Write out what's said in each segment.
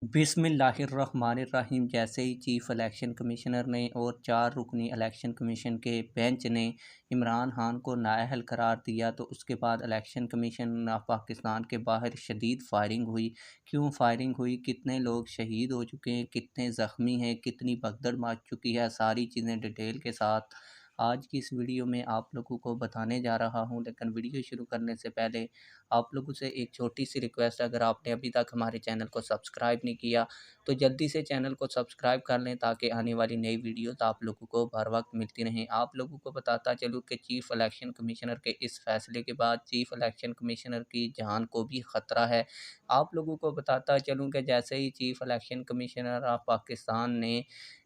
बिस्मिल्लाहिर्रहमानिर्रहीम। जैसे ही चीफ इलेक्शन कमिश्नर ने और 4 रुकनी इलेक्शन कमीशन के बेंच ने इमरान खान को नाअहल करार दिया, तो उसके बाद इलेक्शन कमीशन ऑफ पाकिस्तान के बाहर शदीद फायरिंग हुई। क्यों फायरिंग हुई, कितने लोग शहीद हो चुके हैं, कितने ज़ख्मी हैं, कितनी भगदड़ मच चुकी है, सारी चीज़ें डिटेल के साथ आज की इस वीडियो में आप लोगों को बताने जा रहा हूं। लेकिन वीडियो शुरू करने से पहले आप लोगों से एक छोटी सी रिक्वेस्ट है, अगर आपने अभी तक हमारे चैनल को सब्सक्राइब नहीं किया तो जल्दी से चैनल को सब्सक्राइब कर लें, ताकि आने वाली नई वीडियोस आप लोगों को हर वक्त मिलती रहें। आप लोगों को बताता चलूँ कि चीफ इलेक्शन कमिश्नर के इस फैसले के बाद चीफ इलेक्शन कमिश्नर की जान को भी ख़तरा है। आप लोगों को बताता चलूँ कि जैसे ही chief election commissioner of Pakistan ने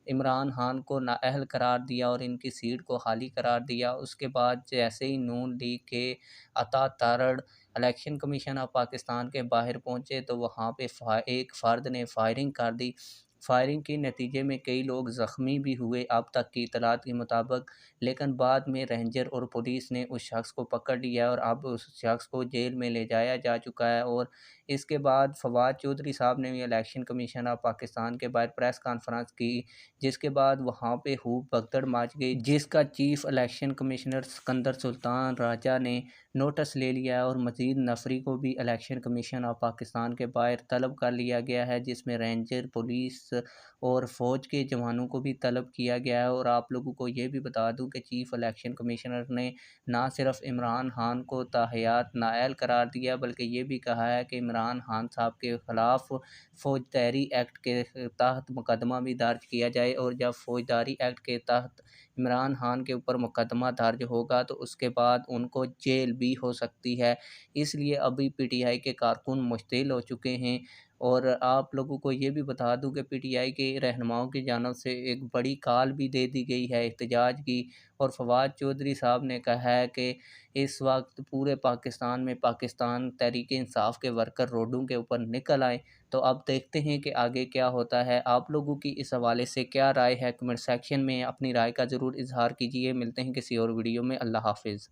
इमरान खान को नाअहल करार दिया और इनकी सीट को खाली करार दिया, उसके बाद जैसे ही नून लीग के अता Tarar election commission of Pakistan के बाहर पहुंचे, तो वहां पे एक फ़र्द ने फायरिंग कर दी। फायरिंग के नतीजे में कई लोग ज़ख्मी भी हुए अब तक की इतलात के मुताबिक। लेकिन बाद में रेंजर और पुलिस ने उस शख्स को पकड़ लिया और अब उस शख्स को जेल में ले जाया जा चुका है। और इसके बाद फवाद चौधरी साहब ने भी इलेक्शन कमीशन ऑफ पाकिस्तान के बाहर प्रेस कॉन्फ्रेंस की, जिसके बाद वहाँ पे खूब भगदड़ मच गई, जिसका chief election commissioner Sikandar Sultan Raja ने नोटिस ले लिया है। और मज़ीद नफरी को भी इलेक्शन कमीशन ऑफ पाकिस्तान के बाहर तलब कर लिया गया है, जिसमें रेंजर, पुलिस और फ़ौज के जवानों को भी तलब किया गया है। और आप लोगों को ये भी बता दूं कि चीफ इलेक्शन कमिश्नर ने ना सिर्फ इमरान खान को ताहयात नाअहल करार दिया, बल्कि ये भी कहा है कि इमरान खान साहब के ख़िलाफ़ फ़ौजदारी एक्ट के तहत मुकदमा भी दर्ज किया जाए। और जब फ़ौजदारी एक्ट के तहत इमरान खान के ऊपर मुकदमा दर्ज होगा, तो उसके बाद उनको जेल भी हो सकती है। इसलिए अभी पीटीआई के कारकुन मुश्तिल हो चुके हैं। और आप लोगों को ये भी बता दूं कि पीटीआई के रहनुमाओं की जानिब से एक बड़ी कॉल भी दे दी गई है एहतजाज की। और फवाद चौधरी साहब ने कहा है कि इस वक्त पूरे पाकिस्तान में पाकिस्तान तहरीक इंसाफ के वर्कर रोडों के ऊपर निकल आए। तो अब देखते हैं कि आगे क्या होता है। आप लोगों की इस हवाले से क्या राय है, कमेंट सेक्शन में अपनी राय का ज़रूर इजहार कीजिए। मिलते हैं किसी और वीडियो में। अल्लाह हाफिज़।